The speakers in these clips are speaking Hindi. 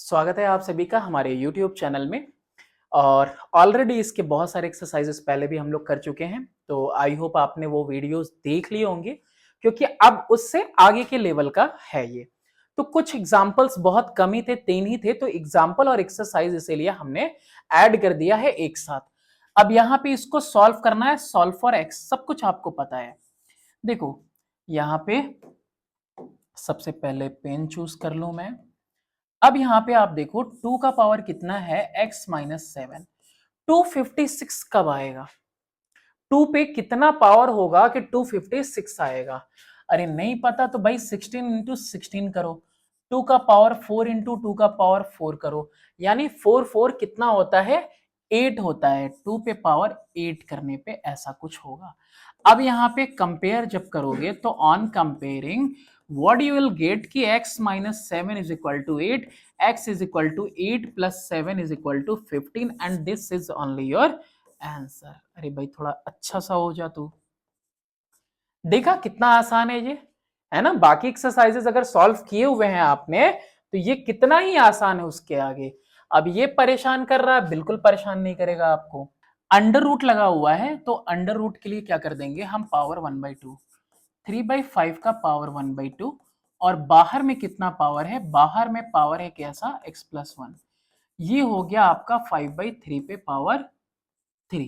स्वागत है आप सभी का हमारे YouTube चैनल में। और ऑलरेडी इसके बहुत सारे एक्सरसाइजेस पहले भी हम लोग कर चुके हैं, तो आई होप आपने वो वीडियोस देख लिए होंगे, क्योंकि अब उससे आगे के लेवल का है ये। तो कुछ एग्जांपल्स बहुत कम ही थे, 3 ही थे, तो एग्जांपल और एक्सरसाइज इसीलिए हमने ऐड कर दिया है एक साथ। अब यहाँ पे इसको सॉल्व करना है, सॉल्व फॉर एक्स, सब कुछ आपको पता है। देखो यहाँ पे सबसे पहले पेन चूज कर लूं मैं। अब यहां पे आप देखो 2 का पावर कितना है, x माइनस 7। 256 कब आएगा? 2 पे कितना पावर होगा कि 256 आएगा? अरे नहीं पता तो भाई 16 इंटू 16 करो। 2 का पावर 4 इंटू 2 का पावर 4 करो, यानी 4 4 कितना होता है, 8 होता है। 2 पे पावर 8 करने पे ऐसा कुछ होगा। अब यहाँ पे कंपेयर जब करोगे तो on comparing what you will get कि x minus 7 is equal to 8, x is equal to 8 plus 7 is equal to 15 and this is only your answer। अरे भाई थोड़ा अच्छा सा हो जा तू। देखा कितना आसान है ये, है ना। बाकी एक्सरसाइजेस अगर सॉल्व किए हुए हैं आपने तो ये कितना ही आसान है उसके आगे। अब ये परेशान कर रहा है, बिल्कुल परेशान नहीं करेगा आपको। अंडर रूट लगा हुआ है तो अंडर रूट के लिए क्या कर देंगे हम, पावर 1/2। 3/5 का पावर 1/2 और बाहर में कितना पावर है, बाहर में पावर है कैसा, x प्लस 1। ये हो गया आपका 5/3 पे पावर 3।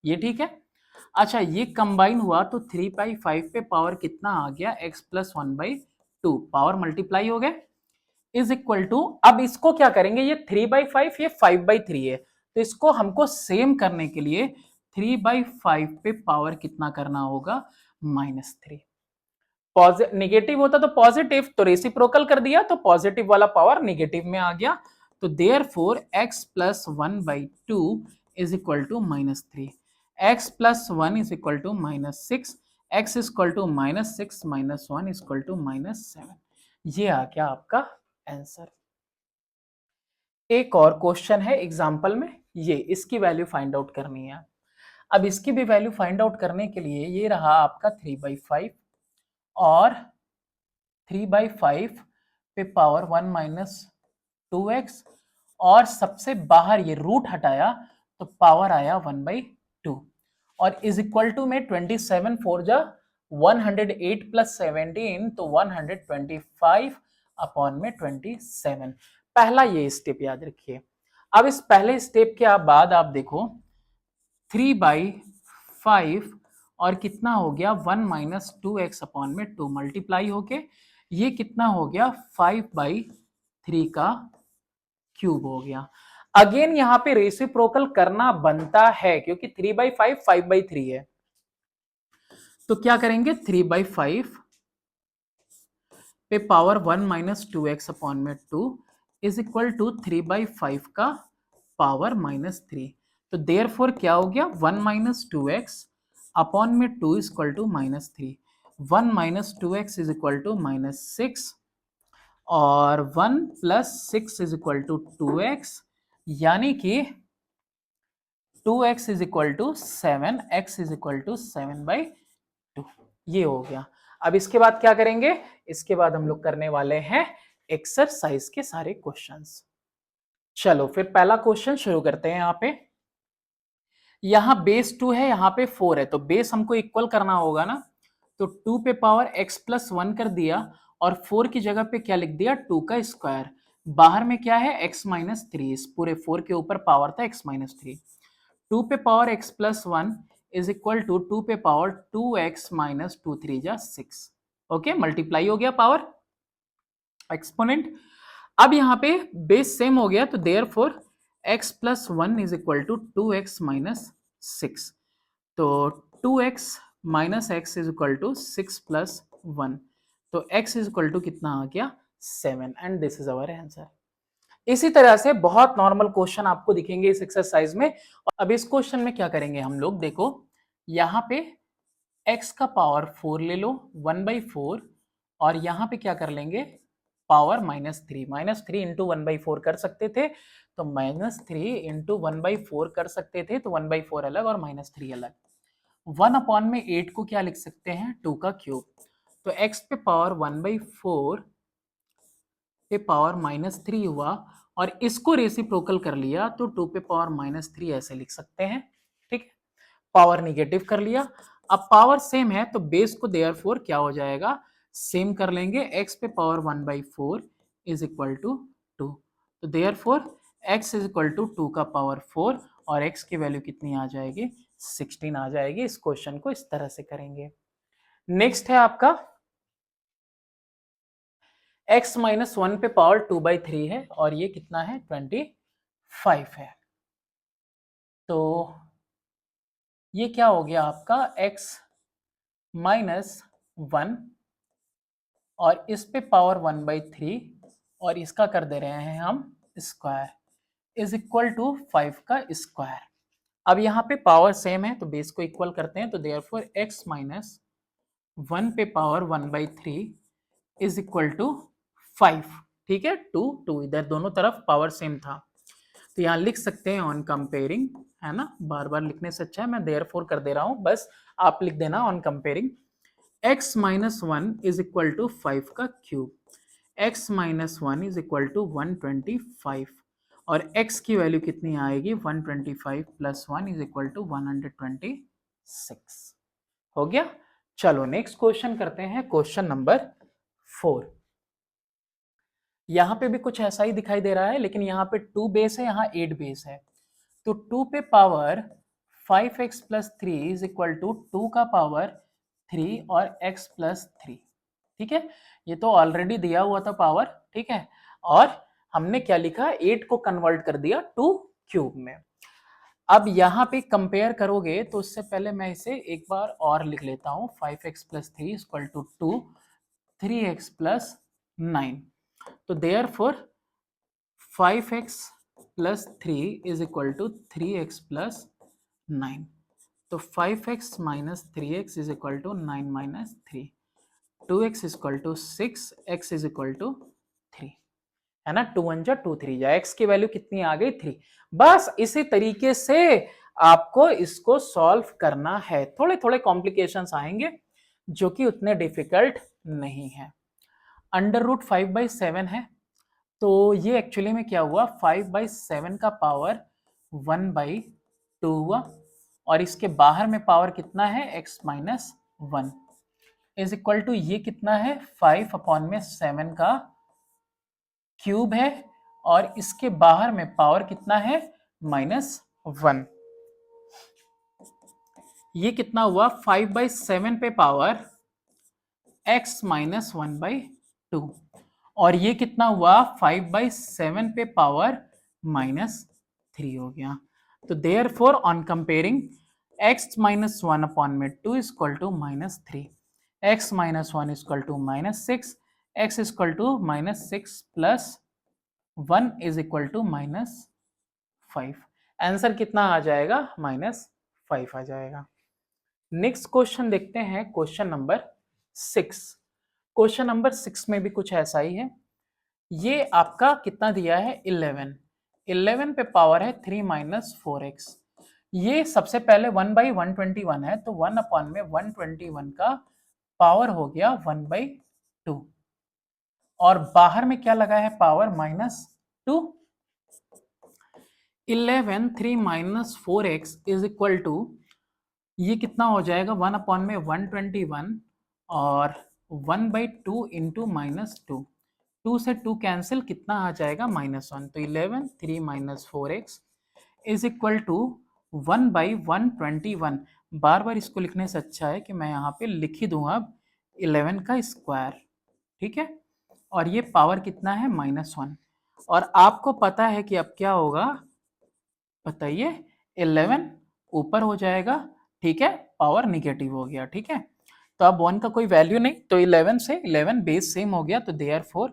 ये ठीक है। अच्छा ये कंबाइन हुआ तो 3/5 पे पावर कितना आ गया, x प्लस 1/2, पावर मल्टीप्लाई हो गए, इज इक्वल टू। अब इसको क्या करेंगे, ये 3/5 ये 5/3 है, तो इसको हमको सेम करने के लिए 3/5 पे पावर कितना करना होगा, -3। नेगेटिव होता तो पॉजिटिव, तो रेसिप्रोकल कर दिया तो पॉजिटिव वाला पावर नेगेटिव में आ गया। तो therefore x plus 1/2 is equal to -3, x plus 1 is equal to -6, x is equal to -6 minus 1 is equal to -7। ये आ गया आपका आंसर। एक और क्वेश्चन है एग्जाम्पल में, ये इसकी वैल्यू फाइंड आउट करनी है। अब इसकी भी वैल्यू फाइंड आउट करने के लिए ये रहा आपका 3/5 और 3/5 पे पावर 1 माइनस 2x, और सबसे बाहर ये रूट हटाया तो पावर आया 1/2, और इज इक्वल टू में 27 4 जा 108 प्लस 17 तो 125 अपॉन में 27। पहला ये स्टेप याद रखिए। अब इस पहले स्टेप के बाद आप देखो 3/5 और कितना हो गया 1 माइनस 2x अपॉन में 2 मल्टीप्लाई होके ये कितना हो गया 5/3 का क्यूब हो गया। अगेन यहां पे रेसिप्रोकल करना बनता है क्योंकि 3/5 5/3 है, तो क्या करेंगे 3/5 पे पावर 1 माइनस 2x अपॉन में 2 इज इक्वल टू 3/5 का पावर -3। तो देयरफॉर क्या हो गया 1 माइनस 2x अपॉन में 2 is equal to -3। 1 minus 2x is equal to -6 और 1 plus 6 is equal to 2x, यानी कि 2x is equal to 7, x is equal to 7/2। ये हो गया। अब इसके बाद क्या करेंगे, इसके बाद हम लोग करने वाले हैं एक्सरसाइज के सारे क्वेश्चंस। चलो फिर पहला क्वेश्चन शुरू करते हैं। यहाँ पे यहाँ बेस 2 है, यहाँ पे 4 है, तो बेस हमको इक्वल करना होगा ना। तो 2 पे पावर x प्लस 1 कर दिया और 4 की जगह पे क्या लिख दिया 2 का स्क्वायर। बाहर में क्या है x माइनस 3, इस पूरे 4 के ऊपर पावर था x माइनस 3। 2 पे power x plus 1 is equal to 2 पे पावर 2x माइनस 2 3 जा 6। ओके मल्टीप्लाई हो गया पावर एक्सपोनेंट। अब यहाँ पे बेस सेम हो गया तो therefore x plus 1 is equal to 2x minus 6। तो 2x minus x is equal to 6 plus 1, तो x इज इक्वल टू कितना आ गया 7 and this is our answer. इसी तरह से बहुत नॉर्मल क्वेश्चन आपको दिखेंगे इस एक्सरसाइज में। अब इस क्वेश्चन में क्या करेंगे हम लोग, देखो यहाँ पे x का पावर 4 ले लो 1/4 और यहाँ पे क्या कर लेंगे पावर -3 इंटू 1/4 कर सकते थे, तो -3 इंटू 1/4 कर सकते थे, तो 1/4 अलग और -3 अलग। 1 अपॉन में 8 को क्या लिख सकते हैं 2 का क्यूब, तो x पे पावर 1/4 पे पावर -3 हुआ और इसको रेसिप्रोकल कर लिया तो 2 पे पावर -3 ऐसे लिख सकते हैं। ठीक है, पावर निगेटिव कर लिया। अब पावर सेम है तो बेस को देयरफॉर क्या हो जाएगा, सेम कर लेंगे। x पे पावर 1/4 इज इक्वल टू 2, तो therefore x is equal to 2 का पावर 4 और x की वैल्यू कितनी आ जाएगी, 16 आ जाएगी। इस क्वेश्चन को इस तरह से करेंगे। नेक्स्ट है आपका x माइनस 1 पे पावर 2/3 है और ये कितना है, 25 है। तो ये क्या हो गया आपका, x माइनस 1 और इस पे पावर 1/3 और इसका कर दे रहे हैं हम स्क्वायर इज इक्वल टू 5 का स्क्वायर। अब यहाँ पे पावर सेम है तो बेस को इक्वल करते हैं, तो देयरफॉर x माइनस 1 पे पावर 1/3 इज इक्वल टू 5। ठीक है, 2 इधर दोनों तरफ पावर सेम था तो यहाँ लिख सकते हैं ऑन कंपेयरिंग, है ना, बार बार लिखने से अच्छा है मैं देयरफॉर कर दे रहा हूँ, बस आप लिख देना on comparing. x minus 1 is equal to 5 का cube, x minus 1 is equal to 125 और x की वैल्यू कितनी आएगी, 125 प्लस 1 इज इक्वल टू 126 हो गया। चलो नेक्स्ट क्वेश्चन करते हैं, क्वेश्चन नंबर 4। यहां पे भी कुछ ऐसा ही दिखाई दे रहा है लेकिन यहाँ पे 2 बेस है, यहाँ 8 बेस है। तो 2 पे power 5x plus 3 is equal to 2 का पावर 3 और x प्लस 3। ठीक है, ये तो ऑलरेडी दिया हुआ था पावर। ठीक है, और हमने क्या लिखा, 8 को कन्वर्ट कर दिया 2 क्यूब में। अब यहाँ पे कंपेयर करोगे तो उससे पहले मैं इसे एक बार और लिख लेता हूँ, 5x plus 3 equal to 2, 3x plus 9। तो therefore 5x plus 3 is equal to 3x plus 9। तो 5x minus 3x is equal to 9 minus 3, 2x is equal to 6, x is equal to 3, है ना, 2 1 जा 2 3 जा, x की वैल्यू कितनी आ गई, 3। बस इसी तरीके से आपको इसको सॉल्व करना है। थोड़े थोड़े कॉम्प्लिकेशंस आएंगे जो कि उतने डिफिकल्ट नहीं है। अंडर रूट 5/7 है तो ये एक्चुअली में क्या हुआ, 5/7 का पावर 1/2 हुआ और इसके बाहर में पावर कितना है, x minus 1 is equal to ये कितना है, 5/7 का क्यूब है और इसके बाहर में पावर कितना है, -1। ये कितना हुआ, 5/7 पे पावर x माइनस 1/2 और ये कितना हुआ, 5/7 पे पावर -3 हो गया। तो therefore on comparing x minus 1 upon में 2 is equal to -3, x minus 1 is equal to -6, x is equal to -6 plus 1 is equal to -5। Answer कितना आ जाएगा, -5 आ जाएगा। नेक्स्ट क्वेश्चन देखते हैं, क्वेश्चन नंबर 6। क्वेश्चन नंबर 6 में भी कुछ ऐसा ही है। ये आपका कितना दिया है, 11 पे पावर है 3 माइनस 4x। ये सबसे पहले 1/121 है तो 1 अपॉन में 121 का पावर हो गया 1/2 और बाहर में क्या लगा है, power -2। 11 3 minus 4x is equal to ये कितना हो जाएगा, 1 अपॉन में 121 और 1/2 इंटू -2, 2 से 2 कैंसिल, कितना आ जाएगा, -1। तो 11 3 minus 4x is equal to 1/121। बार बार इसको लिखने से अच्छा है कि मैं यहाँ पे लिख ही दूंगा अब 11 का स्क्वायर। ठीक है, और ये पावर कितना है, -1 और आपको पता है कि अब क्या होगा, बताइए, 11 ऊपर हो जाएगा। ठीक है, पावर निगेटिव हो गया। ठीक है, तो अब 1 का कोई वैल्यू नहीं तो 11 से 11 बेस सेम हो गया तो therefore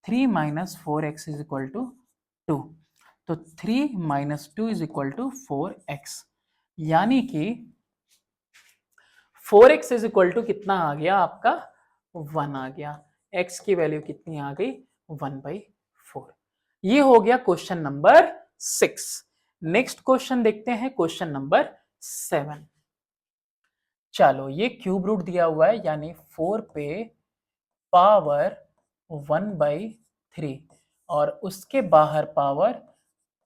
3 minus 4x is equal to 2। तो 3 minus 2 is equal to 4x, यानी कि 4x इज इक्वल टू कितना आ गया आपका, 1 आ गया। x की वैल्यू कितनी आ गई, 1/4। ये हो गया क्वेश्चन नंबर 6। नेक्स्ट क्वेश्चन देखते हैं, क्वेश्चन नंबर 7। चलो, ये क्यूब रूट दिया हुआ है यानी 4 पे पावर 1/2 3 और उसके बाहर power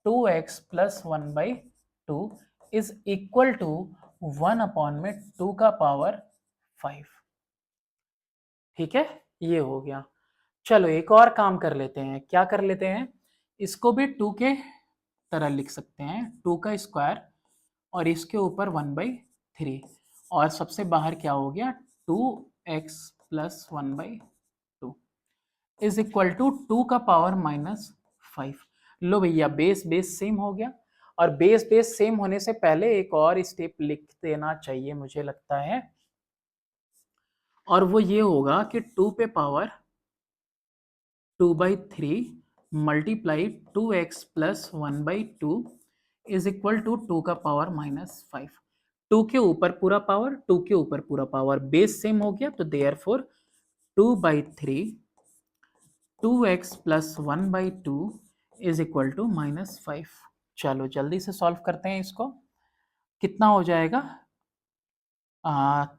2x plus 1/2 is equal to 1 upon में 2 का पावर 5। ठीक है, ये हो गया। चलो एक और काम कर लेते हैं। क्या कर लेते हैं, इसको भी 2 के तरह लिख सकते हैं, 2 का स्क्वायर और इसके ऊपर 1/3 और सबसे बाहर क्या हो गया 2x plus 1/2 is equal to 2 का पावर -5। लो भैया, बेस बेस सेम हो गया। और बेस बेस सेम होने से पहले एक और स्टेप लिख देना चाहिए मुझे लगता है, और वो ये होगा कि 2 पे power 2/3 multiply 2x plus 1/2 is equal to 2 का पावर -5। 2 के ऊपर पूरा पावर, 2 के ऊपर पूरा पावर, बेस सेम हो गया तो therefore 2/3 2x plus 1/2 is equal to -5। चलो जल्दी से सॉल्व करते हैं इसको। कितना हो जाएगा,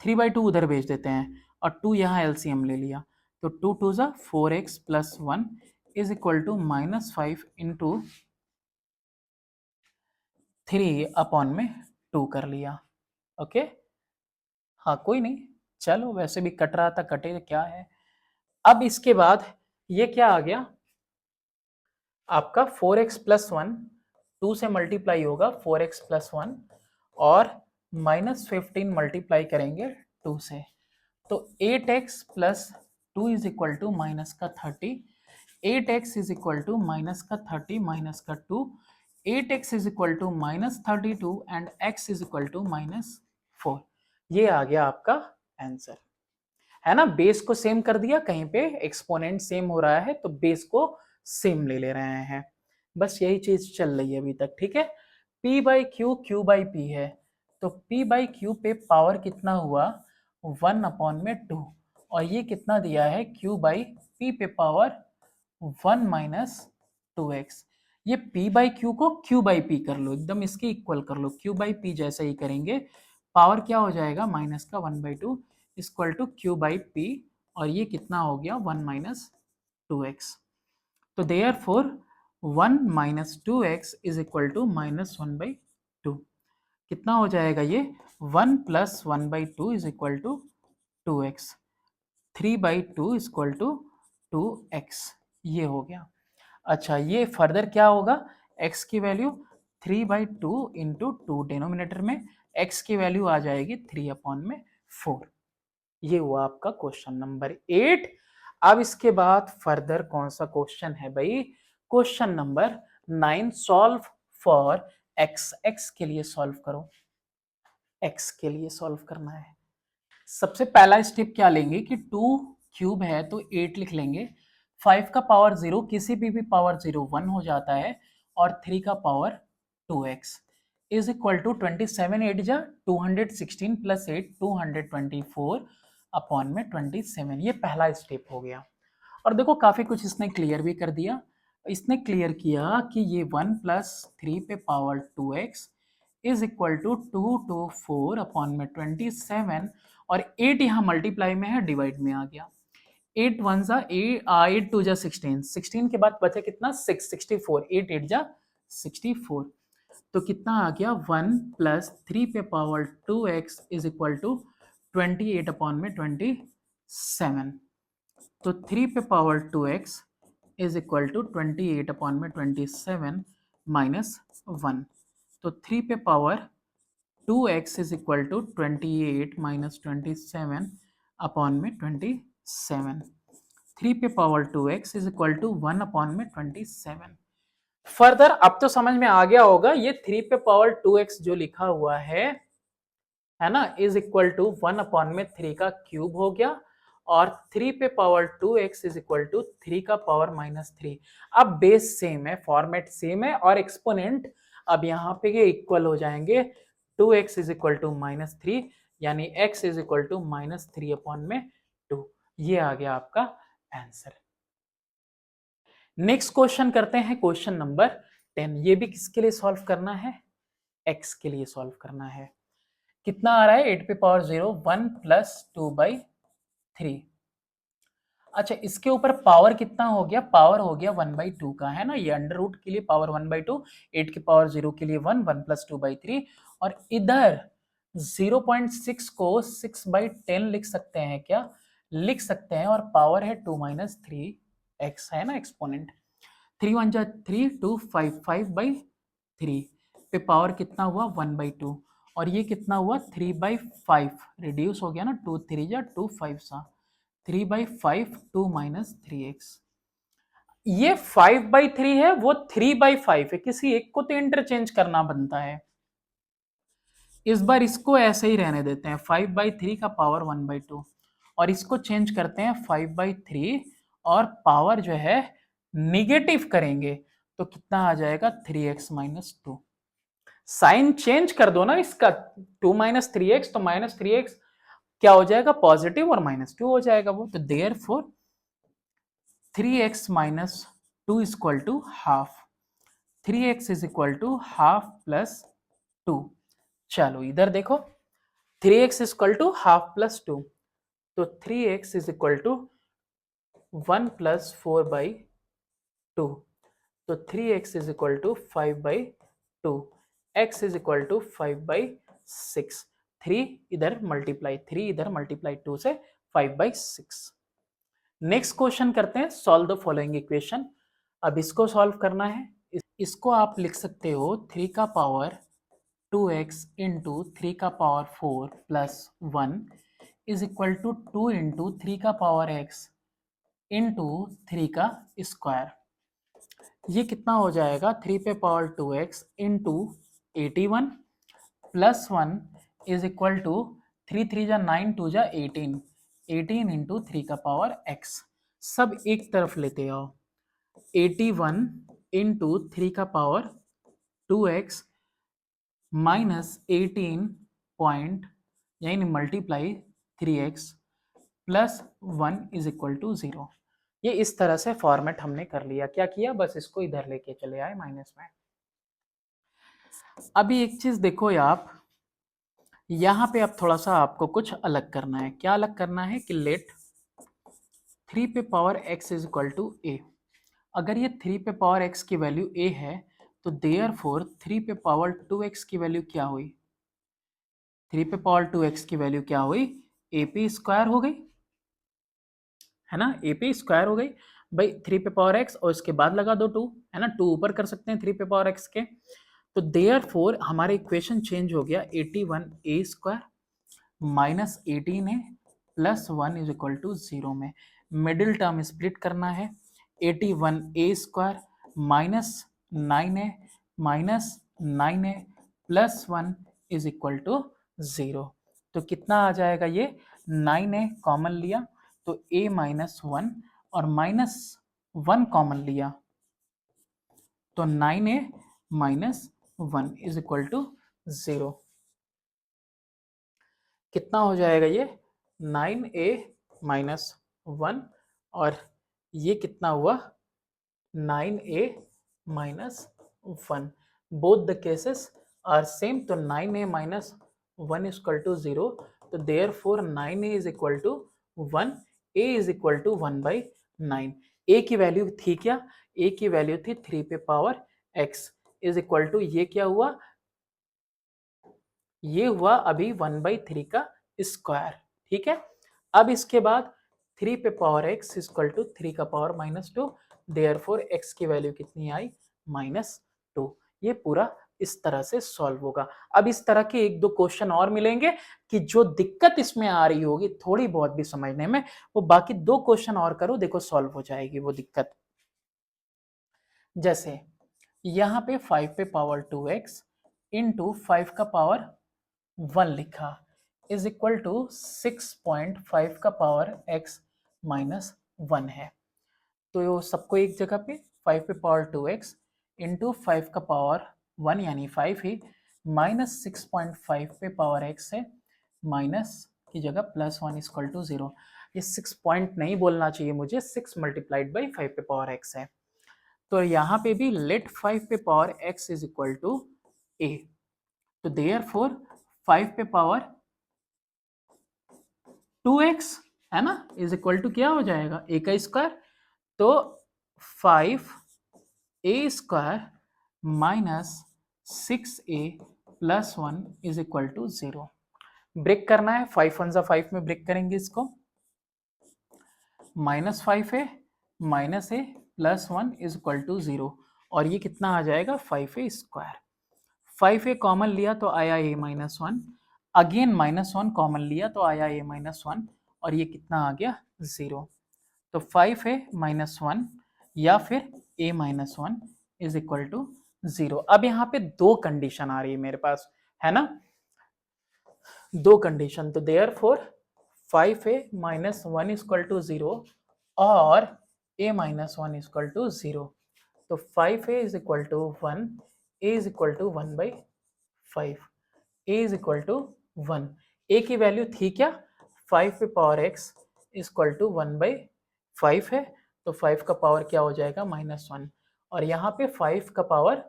3/2 उधर भेज देते हैं और 2 यहाँ एलसीएम ले लिया तो 2 2 ज़ा 4x plus 1 is equal to -5 into 3 upon में 2 कर लिया। ओके, हाँ कोई नहीं, चलो वैसे भी कट रहा था, कटे क्या है। अब इसके बाद ये क्या आ गया आपका 4x प्लस 1, 2 से मल्टीप्लाई होगा 4x प्लस 1 और -15 मल्टीप्लाई करेंगे 2 से तो 8x plus 2 is equal to minus का 30, 8x is equal to minus का 30 माइनस का 2, 8x is equal to -32 and x is equal to -4। ये आ गया आपका आंसर, है ना। बेस को सेम कर दिया, कहीं पे एक्सपोनेंट सेम हो रहा है तो बेस को सेम ले ले रहे हैं, बस यही चीज चल रही है अभी तक। ठीक है, p by Q, Q by P है तो p बाई क्यू पे पावर कितना हुआ 1 अपॉन में 2 और ये कितना दिया है q बाई पी पे पावर 1 माइनस 2x। ये p बाई क्यू को q बाई पी कर लो, एकदम इसके इक्वल कर लो, q बाई पी जैसे ही करेंगे पावर क्या हो जाएगा माइनस का 1/2 equal to Q by P और ये कितना हो गया 1 माइनस 2x। तो therefore 1 minus 2x is equal to -1/2। कितना हो जाएगा ये 1 plus 1/2 is equal to 2x, 3/2 is equal to 2x, ये हो गया। अच्छा ये फर्दर क्या होगा, x की वैल्यू 3/2 इंटू 2 डिनोमिनेटर में, x की वैल्यू आ जाएगी 3 अपॉन में 4। ये हुआ आपका क्वेश्चन नंबर 8। अब इसके बाद फर्दर कौन सा क्वेश्चन है भाई, question number 9 solve for x। x के लिए सॉल्व करो, x के लिए सॉल्व करना है। सबसे पहला स्टेप क्या लेंगे कि 2 क्यूब है तो 8 लिख लेंगे, 5 का पावर 0 किसी भी पावर 0 1 हो जाता है और 3 का power 2x is equal to 27 8 जा 216 प्लस 8 224 अपॉन में 27। ये पहला स्टेप हो गया। और देखो काफी कुछ इसने क्लियर भी कर दिया। इसने क्लियर किया कि ये 1 प्लस 3 पे power 2x is equal to 224 upon में 27 और 8 यहाँ मल्टीप्लाई में है, डिवाइड में आ गया। 8 1 जा 8 2 जा 16, 16 के बाद बचा कितना 6 64, 8 8 जा 64 तो कितना आ गया 1 प्लस 3 पे power 2x is equal to 28 upon में 27। तो 3 पे power 2x is equal to 28 upon में 27 माइनस 1। तो 3 पे power 2x is equal to 28 minus 27 upon में 27। 3 पे power 2x is equal to 1 upon में 27। फर्दर अब तो समझ में आ गया होगा, ये 3 पे पावर 2x जो लिखा हुआ है ना, इज इक्वल टू 1 अपॉन में 3 का क्यूब हो गया और 3 पे power 2x is equal to 3 का पावर -3। अब बेस सेम है, फॉर्मेट सेम है और एक्सपोनेंट अब यहाँ पे ये इक्वल हो जाएंगे, 2x इज इक्वल टू -3 यानी x is equal to -3 upon में 2। ये आ गया आपका आंसर। नेक्स्ट क्वेश्चन करते हैं, क्वेश्चन नंबर 10। ये भी किसके लिए सॉल्व करना है, x के लिए सॉल्व करना है। कितना आ रहा है 8 पे पावर 0 1 प्लस 2/3। अच्छा, इसके ऊपर पावर कितना हो गया, पावर हो गया 1/2 का, है ना, ये अंडर रूट के लिए पावर 1/2, 8 की पावर 0 के लिए 1, 1 + 2/3, और इधर 0.6 को 6/10 लिख सकते हैं क्या, लिख सकते हैं, और पावर है 2 - 3x, है ना, एक्सपोनेंट 3 × 1 = 3, 2 5 5/3 पे पावर कितना हुआ 1/2, और ये कितना हुआ 3/5, रिड्यूस हो गया ना, 2 3 = 2 5 सा 3/5, 2 - 3x। ये 5/3 है, वो 3/5 है, किसी एक को तो इंटरचेंज करना बनता है। इस बार इसको ऐसे ही रहने देते हैं, 5/3 का पावर 1/2, और इसको चेंज करते हैं 5/3, और पावर जो है निगेटिव करेंगे तो कितना आ जाएगा 3x - 2। साइन चेंज कर दो ना इसका, 2 - 3x तो -3x क्या हो जाएगा, पॉजिटिव, और -2 हो जाएगा वो, तो therefore 3x - 2 = half, 3x = half plus 2। चलो इधर देखो, 3x = हाफ प्लस 2, तो 3x = 1 + 4/2, तो 3x = 5/2, x = 5/6, 3 इधर मल्टीप्लाई 3 इधर मल्टीप्लाई 2 से 5/6। नेक्स्ट क्वेश्चन करते हैं, सॉल्व द फॉलोइंग इक्वेशन। अब इसको सॉल्व करना है, इसको आप लिख सकते हो 3 का पावर 2x इंटू 3 का power 4 plus 1 is equal to 2 into 3 का पावर x इंटू 3 का स्क्वायर। ये कितना हो जाएगा, 3 पे power 2x into 81 plus 1 is equal to 3 3 जा 9, 2 जा 18, 18 इंटू 3 का पावर x। सब एक तरफ लेते आओ, 81 इंटू 3 का पावर 2x माइनस 18 पॉइंट यानी multiply 3x plus 1 is equal to 0। ये इस तरह से फॉर्मेट हमने कर लिया, क्या किया, बस इसको इधर लेके चले आए माइनस में। अभी एक चीज देखो आप, यहां पे अब थोड़ा सा आपको कुछ अलग करना है। क्या अलग करना है कि लेट 3 पे power x is equal to a। अगर ये 3 पे पावर x की वैल्यू a है तो देयरफॉर 3 पे पावर 2x की वैल्यू क्या हुई, 3 पे पावर 2x की वैल्यू क्या हुई, AP स्क्वायर हो गई, है ना, AP स्क्वायर हो गई भाई, 3 पे पावर x और इसके बाद लगा दो 2, है ना, 2 ऊपर कर सकते हैं 3 पे पावर x के, तो देयरफॉर हमारा इक्वेशन चेंज हो गया 81a square minus 18a plus 1 is equal to 0 में मिडिल टर्म स्प्लिट करना है, 81a square minus 9a plus 1 is equal to 0। तो कितना आ जाएगा, ये 9a कॉमन लिया तो a -1 और -1 कॉमन लिया तो 9a - 1 इज इक्वल टू 0। कितना हो जाएगा ये 9a - 1 और ये कितना हुआ 9a - 1। Both the cases are same, तो 9a - 1 इज इक्वल टू 0, तो therefore 9a is equal to 1, a is equal to 1/9। a की वैल्यू थी क्या, a की वैल्यू थी 3 पे power x is equal to ये क्या हुआ, ये हुआ अभी 1/3 का स्क्वायर, ठीक है। अब इसके बाद 3 पे पावर x इक्वल टू 3 का पावर -2, देयरफॉर x की वैल्यू कितनी आई -2। ये पूरा इस तरह से सॉल्व होगा। अब इस तरह के एक दो क्वेश्चन और मिलेंगे कि जो दिक्कत इसमें आ रही होगी थोड़ी बहुत भी समझने में, वो बाकी दो क्वेश्चन और करो, देखो सॉल्व हो जाएगी वो दिक्कत। जैसे यहाँ पे 5 पे पावर 2x इंटू 5 का पावर 1 लिखा इज इक्वल टू 6.5 का पावर x माइनस 1 है। तो सबको एक जगह पे 5 पे पावर 2x इंटू 5 का पावर 1 यानी 5 ही माइनस 6.5 पे पावर x है, माइनस की जगह +1 इक्वल टू 0। ये 6 पॉइंट नहीं बोलना चाहिए मुझे, 6 मल्टीप्लाइड बाई 5 पे पावर x है। तो यहाँ पे भी लेट 5 पे power x is equal to a, तो देयरफॉर 5 पे पावर 2x है ना, इज इक्वल टू क्या हो जाएगा a का स्क्वायर, तो 5a² minus 6a plus 1 is equal to 0। Break करना है, 5 1 5 में ब्रेक करेंगे इसको, -5a minus a plus 1 is equal to 0, और ये कितना आ जाएगा 5a²। 5a कॉमन लिया तो आया a-1, अगेन -1 कॉमन लिया तो आया a-1, और ये कितना आ गया 0। तो 5a-1 या फिर a-1 इज इक्वल टू 0। अब यहाँ पे दो कंडीशन आ रही है मेरे पास, है ना, दो कंडीशन, तो देयरफॉर 5a-1 इक्वल टू 0 और a-1 इक्वल टू 0। तो 5a is equal to 1, a is equal to 1/5, a is equal to 1। a की वैल्यू थी क्या, 5 पे पावर x इक्वल टू 1/5 है, तो 5 का पावर क्या हो जाएगा -1, और यहाँ पे 5 का पावर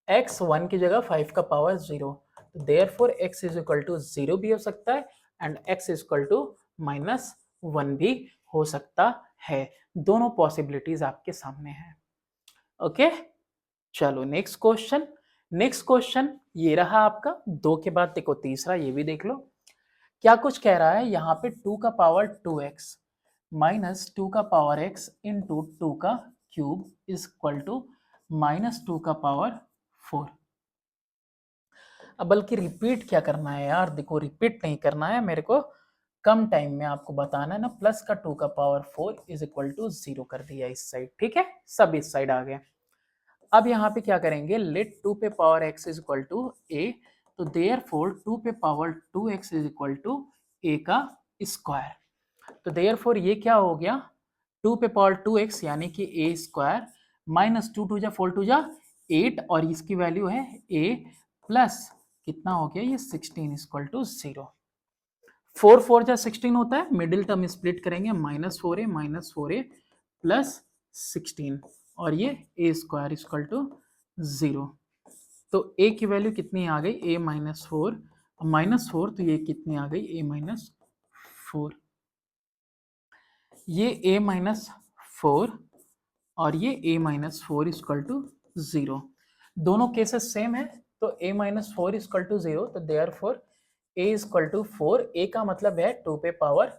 x 1 की जगह 5 का पावर 0, तो therefore x is equal to 0 भी हो सकता है and x is equal to -1 भी हो सकता है। दोनों पॉसिबिलिटीज आपके सामने हैं। ओके, चलो नेक्स्ट क्वेश्चन। नेक्स्ट क्वेश्चन ये रहा आपका, 2 के बाद देखो तीसरा, ये भी देख लो क्या कुछ कह रहा है। यहाँ पे 2 का पावर 2x माइनस 2 का पावर x इंटू 2 का क्यूब इज इक्वल टू -2 का पावर 4। अब बल्कि रिपीट क्या करना है यार, देखो रिपीट नहीं करना है मेरे को, कम टाइम में आपको बताना है ना। प्लस का 2 का पावर 4 इज इक्वल टू 0 कर दिया इस साइड, ठीक है, सब इस साइड आ गए। अब यहाँ पे क्या करेंगे, लेट 2 पे power x is equal to a, तो देयरफॉर 2 पे power 2x is equal to a का स्क्वायर। तो देयरफॉर ये क्या हो गया, 2 पे पावर 2x यानी कि a स्क्वायर माइनस 2 2 जा 4 2 जा 8, और इसकी वैल्यू है a प्लस कितना हो गया ये 16 इक्वल टू 0। 4 4 जा 16 होता है, मिडिल टर्म स्प्लिट करेंगे, -4a प्लस 16, और ये a स्क्वायर इक्वल टू 0। तो a की वैल्यू कितनी आ गई, -4, तो ये कितनी आ गई a-4, ये a-4 और ये a-4 इक्वल टू 0। दोनों केसेस सेम है, तो a-4 इक्वल टू 0, तो therefore a equal to 4, a का मतलब है 2 पे पावर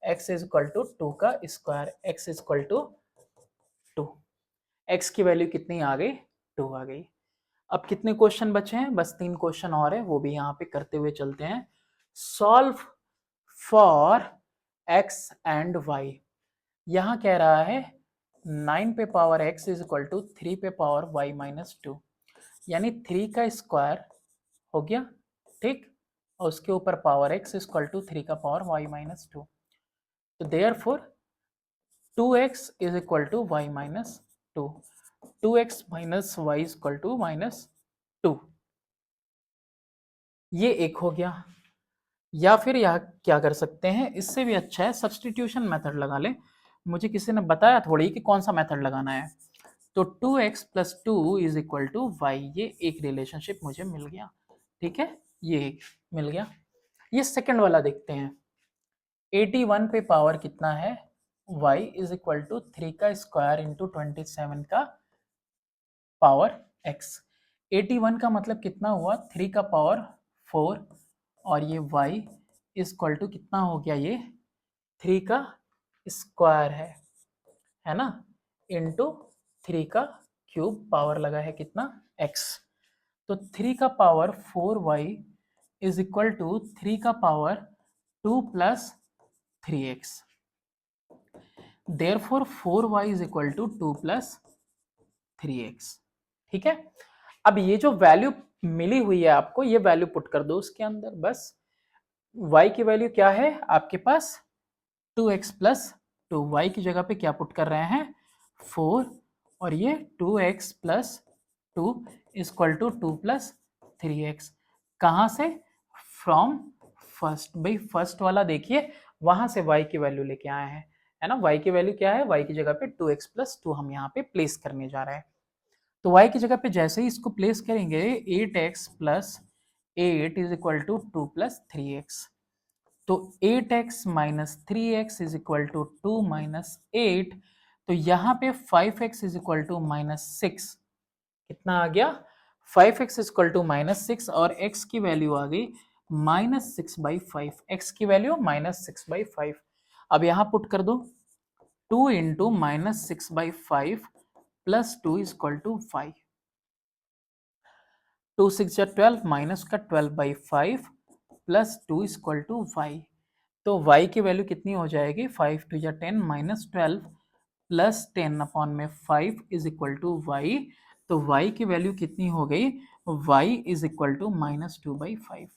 x इक्वल टू 2 का square, x equal to 2, x की वैल्यू कितनी आ गई 2 आ गई। अब कितने क्वेश्चन बचे हैं, बस 3 क्वेश्चन और है, वो भी यहाँ पे करते हुए चलते हैं। Solve for x and y, यहाँ कह रहा है 9 पे power x is equal to 3 पे पावर y माइनस 2, यानी 3 का स्क्वायर हो गया, ठीक, और उसके ऊपर पावर x इक्वल टू 3 का पावर y माइनस 2, तो therefore 2x is equal to y minus 2, 2x minus y equal to -2, ये एक हो गया। या फिर यह क्या कर सकते हैं, इससे भी अच्छा है सब्सटीट्यूशन मेथड लगा ले। मुझे किसी ने बताया थोड़ी कि कौन सा मेथड लगाना है, तो 2x plus 2 is equal to y, ये एक रिलेशनशिप मुझे मिल गया, ठीक है, ये एक मिल गया। ये सेकंड वाला देखते हैं, 81 पे पावर कितना है y इज इक्वल टू 3 का स्क्वायर इंटू 27 का पावर x। 81 का मतलब कितना हुआ, 3 का पावर 4, और ये y इज इक्वल टू कितना हो गया, ये 3 का स्क्वायर है ना, इंटू 3 का क्यूब, पावर लगा है कितना x, तो 3 का power 4y is equal to 3 का power 2 plus 3x, therefore 4y is equal to 2 plus 3x, ठीक है। अब ये जो वैल्यू मिली हुई है आपको, ये वैल्यू पुट कर दो उसके अंदर, बस y की वैल्यू क्या है आपके पास 2x प्लस 2, y की जगह पे क्या पुट कर रहे हैं 4, और ये 2x plus 2 equal to 2 plus 3x, कहाँ से, फ्रॉम फर्स्ट, भाई फर्स्ट वाला देखिए वहां से y की वैल्यू लेके आए हैं, है ना। y की वैल्यू क्या है, y की जगह पे 2x प्लस 2 हम यहाँ पे प्लेस करने जा रहे हैं, तो y की जगह पे जैसे ही इसको प्लेस करेंगे 8x plus 8 is equal to 2 plus 3x, तो 8x minus 3x is equal to 2 minus 8, तो यहाँ पे 5x is equal to minus 6, कितना आ गया 5x is equal to minus 6 और x की वैल्यू आ गई माइनस 6/5, x की वैल्यू माइनस 6/5। अब यहाँ पुट कर दो 2 into minus 6/5 plus 2 is equal to 5, 2 6 12 minus का 12/5 plus 2 is equal to y। तो y की वैल्यू कितनी हो जाएगी 5 2 10 माइनस 12 प्लस 10 अपॉन में 5 इज इक्वल टू y। तो y की वैल्यू कितनी हो गई y is equal to minus 2/5।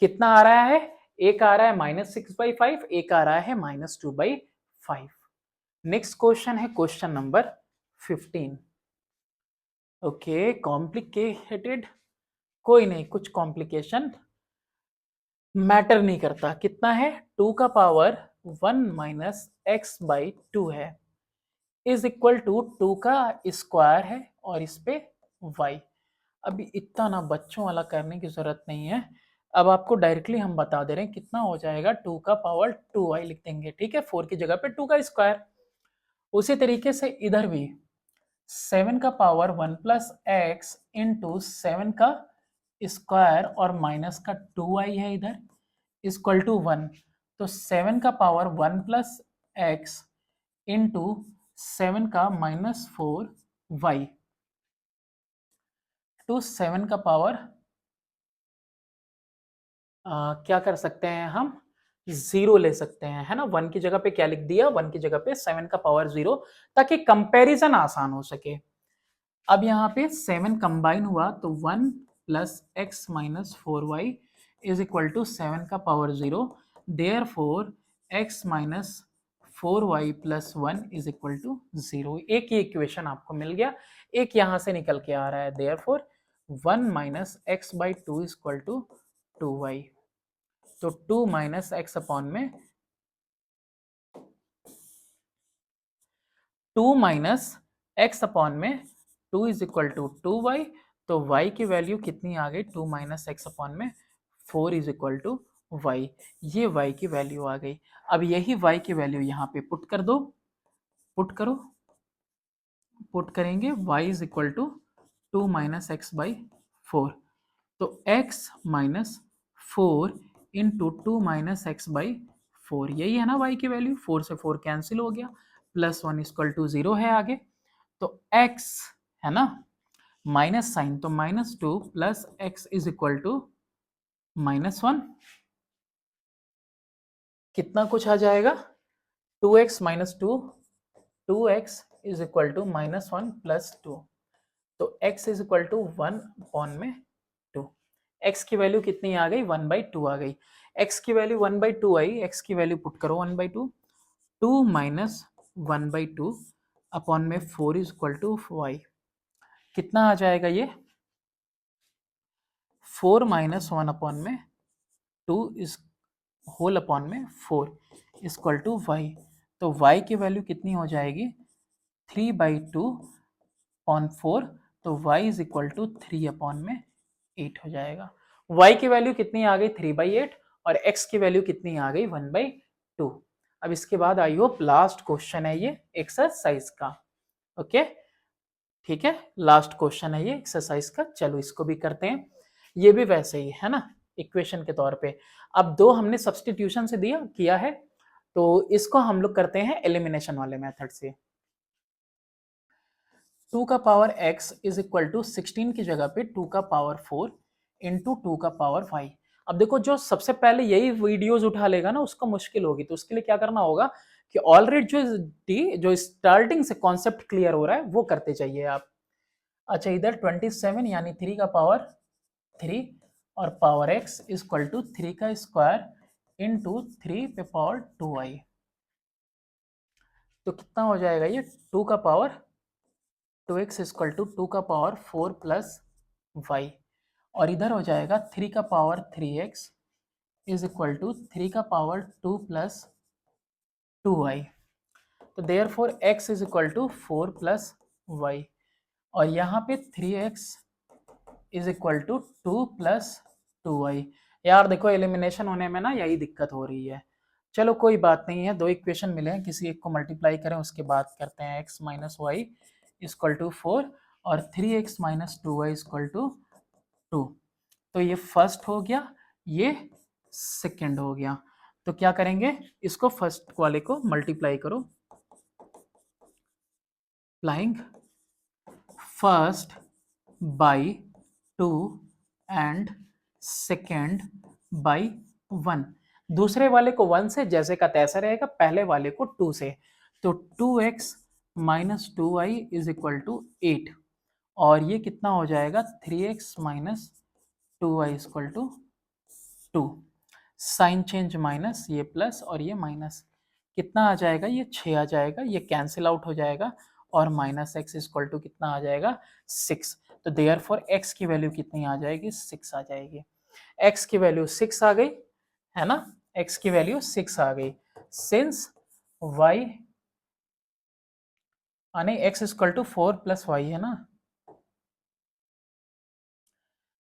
कितना आ रहा है, एक आ रहा है माइनस 6/5, एक आ रहा है माइनस 2/5। नेक्स्ट क्वेश्चन है क्वेश्चन नंबर 15। ओके कॉम्प्लिकेटेड, कोई नहीं, कुछ कॉम्प्लिकेशन मैटर नहीं करता। कितना है 2 का पावर 1 माइनस एक्स बाई 2 है इज इक्वल टू 2 का स्क्वायर है और इस पे y। अभी इतना ना बच्चों वाला करने की जरूरत नहीं है, अब आपको डायरेक्टली हम बता दे रहे हैं कितना हो जाएगा 2 का पावर 2y लिख देंगे, ठीक है, 4 की जगह पे 2 का स्क्वायर। उसी तरीके से इधर भी 7 का पावर 1 प्लस एक्स इंटू 7 का स्क्वायर और माइनस का 2y है इधर इक्वल टू 1। तो 7 का पावर 1 प्लस एक्स इंटू 7 का माइनस 4y टू 7 का पावर क्या कर सकते हैं हम 0 ले सकते हैं, है ना। 1 की जगह पे क्या लिख दिया 1 की जगह पे 7 का पावर 0 ताकि कंपैरिजन आसान हो सके। अब यहाँ पे 7 कंबाइन हुआ तो 1 plus x minus 4y is equal to 7 का power 0, therefore x minus 4y plus 1 is equal to 0। एक ही इक्वेशन आपको मिल गया, एक यहाँ से निकल के आ रहा है, therefore 1 minus x by 2 is equal to 2y। तो 2 माइनस एक्स अपॉन में 2 माइनस एक्स अपॉन में 2 इज इक्वल टू 2y। तो y की वैल्यू कितनी आ गई 2 माइनस एक्स अपॉन में 4 इज इक्वल टू y। ये y की वैल्यू आ गई। अब यही y की वैल्यू यहाँ पे पुट कर दो, पुट करो, पुट करेंगे y is equal to 2 minus x by 4। तो x minus 4 into 2 minus x by 4, यही है ना y की वैल्यू, 4 से 4 कैंसिल हो गया, प्लस 1 इक्वल टू 0 है आगे। तो x है ना माइनस साइन, तो minus 2 plus x is equal to minus 1, कितना कुछ आ जाएगा 2x minus 2, 2x is equal to minus 1 plus 2। तो x is equal to 1 upon में 2। x की वैल्यू कितनी आ गई 1/2 आ गई। x की वैल्यू 1/2 आई, x की वैल्यू पुट करो 1/2, 2 माइनस 1/2 अपॉन में 4 इज इक्वल टू y। कितना आ जाएगा ये 4 माइनस 1 अपॉन में 2 इज होल अपॉन में 4 इक्वल टू y। तो y की वैल्यू कितनी हो जाएगी 3/2 अपॉन 4, तो y is equal to 3 upon में 8 हो जाएगा। y की वैल्यू कितनी आ गई 3/8 और x की वैल्यू कितनी आ गई 1/2। अब इसके बाद आई होप लास्ट क्वेश्चन है ये एक्सरसाइज का, ओके ठीक है, लास्ट क्वेश्चन है ये एक्सरसाइज का। चलो इसको भी करते हैं, ये भी वैसे ही है ना इक्वेशन के तौर पे। अब दो हमने सब्सटीट्यूशन से दिया किया है, तो इसको हम लोग करते हैं एलिमिनेशन वाले मेथड से। 2 का power x is equal to 16 की जगह पे 2 का पावर 4 इंटू 2 का पावर 5। अब देखो जो सबसे पहले यही वीडियोस उठा लेगा ना उसको मुश्किल होगी, तो उसके लिए क्या करना होगा कि ऑलरेडी जो स्टार्टिंग से कॉन्सेप्ट क्लियर हो रहा है वो करते चाहिए आप। अच्छा इधर 27 यानी 3 का पावर 3 और power x is equal to 3 का स्क्वायर इंटू 3 पे पावर 2y। तो कितना हो जाएगा ये 2 का पावर 2x इक्वल टू 2 का पावर 4 प्लस y, और इधर हो जाएगा 3 का power 3x is equal to 3 का पावर 2 प्लस 2y। तो therefore x is equal to 4 plus y, और यहाँ पे 3x is equal to 2 plus 2y। यार देखो एलिमिनेशन होने में ना यही दिक्कत हो रही है। चलो कोई बात नहीं है, 2 इक्वेशन मिले हैं, किसी एक को मल्टीप्लाई करें उसके बाद करते हैं। x minus y equal to 4 और 3x minus 2y equal to 2। तो ये फर्स्ट हो गया, ये सेकंड हो गया। तो क्या करेंगे, इसको फर्स्ट वाले को मल्टीप्लाई करो, applying first by 2 and second by 1। दूसरे वाले को 1 से जैसे का तैसा रहेगा, पहले वाले को 2 से। तो 2x minus 2y is equal to 8 और ये कितना हो जाएगा 3x minus 2y equal to 2। Sign change minus, ये प्लस और ये माइनस, कितना आ जाएगा, ये 6 आ जाएगा, ये कैंसिल आउट हो जाएगा और माइनस एक्स इक्वल टू कितना आ जाएगा 6। तो देयरफॉर x की वैल्यू कितनी आ जाएगी 6 आ जाएगी। x की वैल्यू 6 आ गई है ना, x की वैल्यू 6 आ गई। सिंस y यानी x equal to 4 plus y है ना,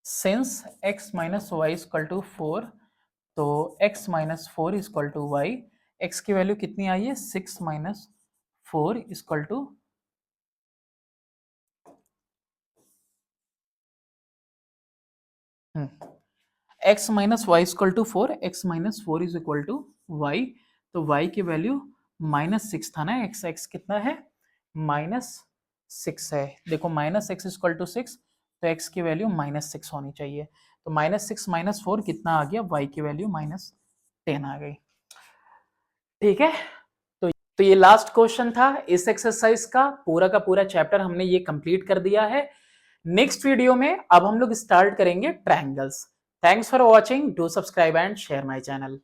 since x minus y equal to 4, तो x minus 4 equal to y, x की वैल्यू कितनी आई है 6 minus 4 equal to x minus y equal to 4, x minus 4 is equal to y. तो y की वैल्यू माइनस 6 था ना, x कितना है -6 है। देखो माइनस एक्स इक्वल टू 6, तो x की वैल्यू -6 होनी चाहिए। तो -6 माइनस 4 कितना आ गया, y की वैल्यू -10 आ गई। ठीक है, तो ये लास्ट क्वेश्चन था इस एक्सरसाइज का पूरा चैप्टर हमने ये कंप्लीट कर दिया है। नेक्स्ट वीडियो में अब हम लोग स्टार्ट करेंगे triangles. Thanks for watching, do subscribe and share my channel.